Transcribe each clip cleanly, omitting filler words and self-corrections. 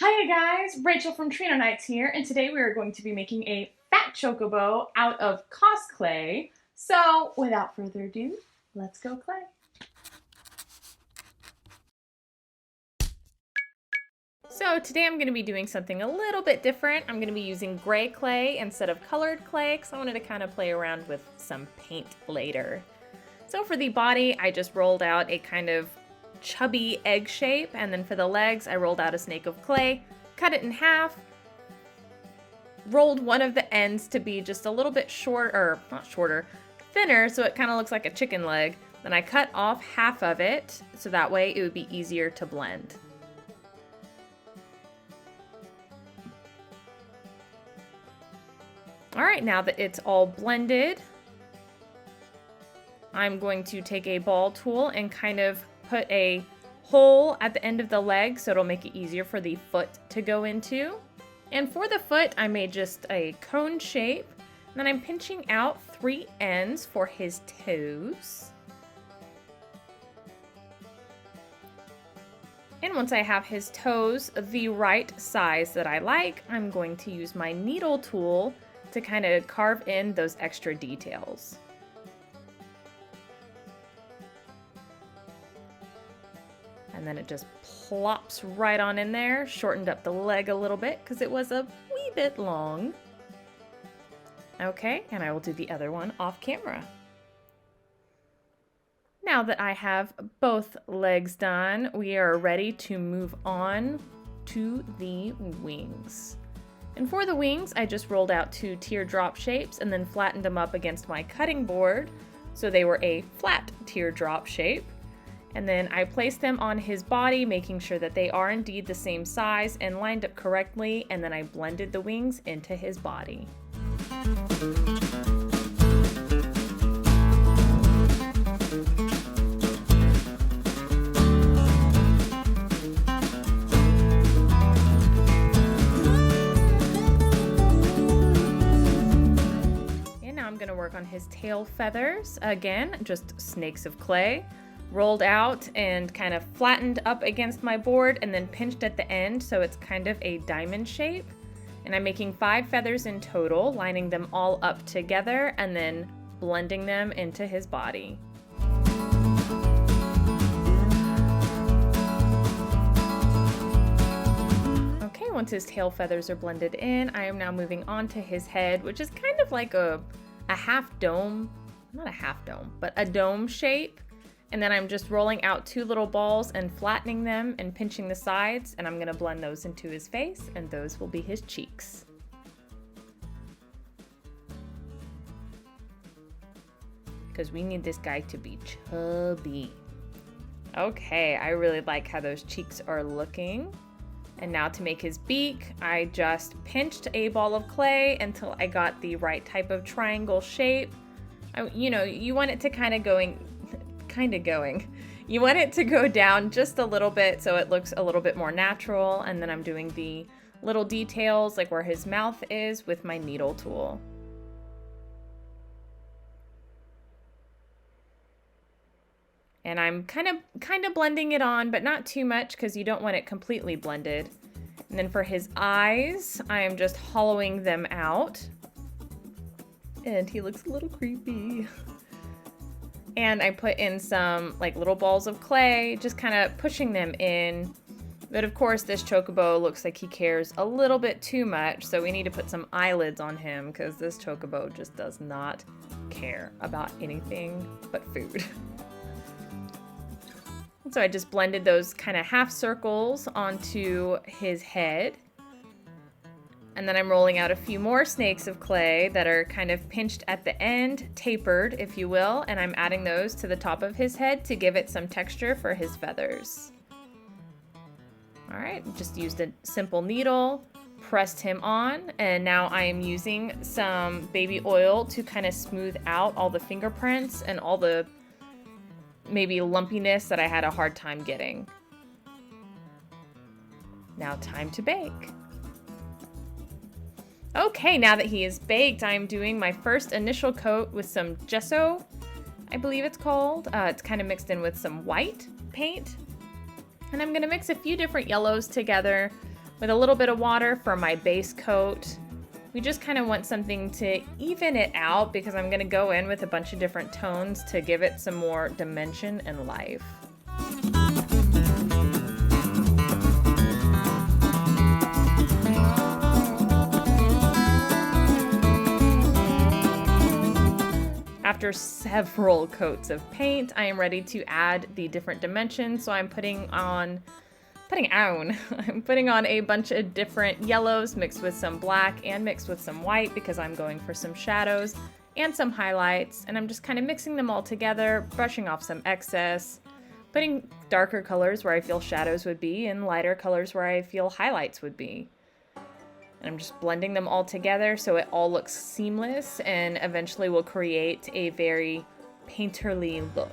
Hiya guys, Rachel from Trino Nights here, and today we are going to be making a fat chocobo out of Cosclay. So, without further ado, let's go clay. So today I'm going to be doing something a little bit different. I'm going to be using gray clay instead of colored clay because I wanted to kind of play around with some paint later. So for the body, I just rolled out a kind of chubby egg shape, and then for the legs, I rolled out a snake of clay, cut it in half, rolled one of the ends to be just a little bit thinner, so it kind of looks like a chicken leg. Then I cut off half of it, so that way it would be easier to blend. All right, now that it's all blended, I'm going to take a ball tool and kind of put a hole at the end of the leg so it'll make it easier for the foot to go into. And for the foot, I made just a cone shape. And then I'm pinching out 3 ends for his toes. And once I have his toes the right size that I like, I'm going to use my needle tool to kind of carve in those extra details. And then it just plops right on in there, shortened up the leg a little bit because it was a wee bit long. Okay, and I will do the other one off camera. Now that I have both legs done, we are ready to move on to the wings. And for the wings, I just rolled out 2 teardrop shapes and then flattened them up against my cutting board so they were a flat teardrop shape. And then I placed them on his body, making sure that they are indeed the same size and lined up correctly, and then I blended the wings into his body. And now I'm going to work on his tail feathers. Again, just snakes of clay. Rolled out and kind of flattened up against my board and then pinched at the end so it's kind of a diamond shape. And I'm making 5 feathers in total, lining them all up together and then blending them into his body. Okay, once his tail feathers are blended in, I am now moving on to his head, which is kind of like a half dome, not a half dome, but a dome shape. And then I'm just rolling out 2 little balls and flattening them and pinching the sides, and I'm gonna blend those into his face, and those will be his cheeks. Because we need this guy to be chubby. Okay, I really like how those cheeks are looking. And now to make his beak, I just pinched a ball of clay until I got the right type of triangle shape. You want it to You want it to go down just a little bit so it looks a little bit more natural, and then I'm doing the little details like where his mouth is with my needle tool. And I'm kind of blending it on, but not too much because you don't want it completely blended. And then for his eyes, I am just hollowing them out. And he looks a little creepy. And I put in some like little balls of clay, just kind of pushing them in. But of course this chocobo looks like he cares a little bit too much, so we need to put some eyelids on him because this chocobo just does not care about anything but food. So I just blended those kind of half circles onto his head. And then I'm rolling out a few more snakes of clay that are kind of pinched at the end, tapered, if you will, and I'm adding those to the top of his head to give it some texture for his feathers. All right, just used a simple needle, pressed him on, and now I am using some baby oil to kind of smooth out all the fingerprints and all the maybe lumpiness that I had a hard time getting. Now time to bake. Okay, now that he is baked, I'm doing my first initial coat with some gesso, I believe it's called. It's kind of mixed in with some white paint. And I'm gonna mix a few different yellows together with a little bit of water for my base coat. We just kind of want something to even it out because I'm going to go in with a bunch of different tones to give it some more dimension and life. After several coats of paint, I am ready to add the different dimensions. So I'm putting on a bunch of different yellows mixed with some black and mixed with some white because I'm going for some shadows and some highlights. And I'm just kind of mixing them all together, brushing off some excess, putting darker colors where I feel shadows would be and lighter colors where I feel highlights would be. And I'm just blending them all together so it all looks seamless and eventually will create a very painterly look.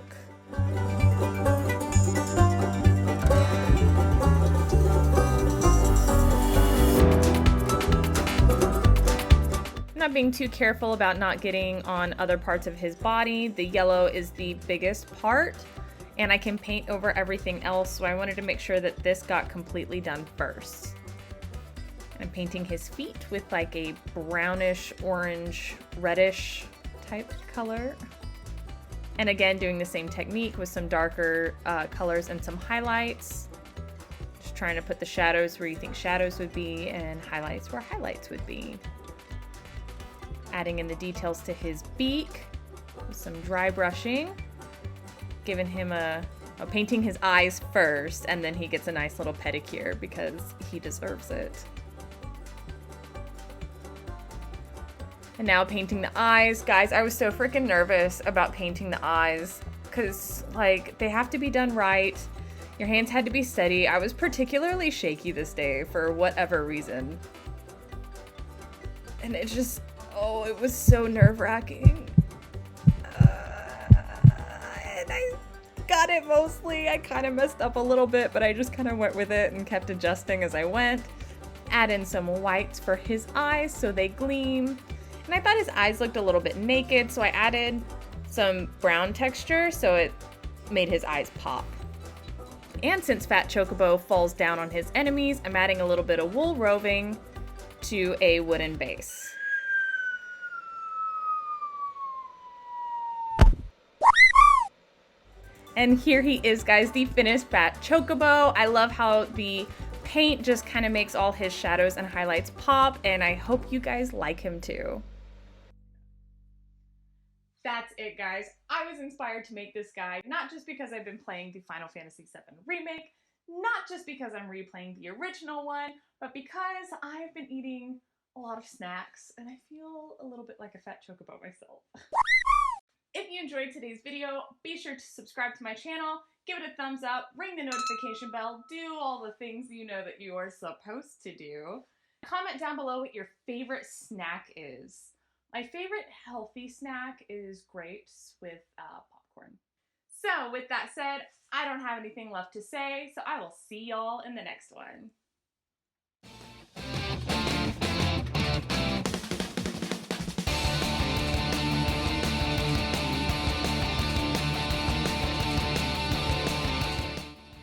I'm not being too careful about not getting on other parts of his body. The yellow is the biggest part and I can paint over everything else, so I wanted to make sure that this got completely done first. I'm painting his feet with like a brownish, orange, reddish type color. And again, doing the same technique with some darker colors and some highlights. Just trying to put the shadows where you think shadows would be and highlights where highlights would be. Adding in the details to his beak with some dry brushing. Giving him painting his eyes first, and then he gets a nice little pedicure because he deserves it. And now painting the eyes. Guys, I was so freaking nervous about painting the eyes because, like, they have to be done right. Your hands had to be steady. I was particularly shaky this day for whatever reason. And it just, oh, it was so nerve-wracking. And I got it mostly. I kind of messed up a little bit, but I just kind of went with it and kept adjusting as I went. Add in some whites for his eyes so they gleam. And I thought his eyes looked a little bit naked, so I added some brown texture so it made his eyes pop. And since Fat Chocobo falls down on his enemies, I'm adding a little bit of wool roving to a wooden base. And here he is, guys, the finished Fat Chocobo. I love how the paint just kind of makes all his shadows and highlights pop, and I hope you guys like him too. That's it, guys. I was inspired to make this guy, not just because I've been playing the Final Fantasy VII Remake, not just because I'm replaying the original one, but because I've been eating a lot of snacks and I feel a little bit like a fat chocobo myself. If you enjoyed today's video, be sure to subscribe to my channel, give it a thumbs up, ring the notification bell, do all the things you know that you are supposed to do. Comment down below what your favorite snack is. My favorite healthy snack is grapes with popcorn. So with that said, I don't have anything left to say, so I will see y'all in the next one.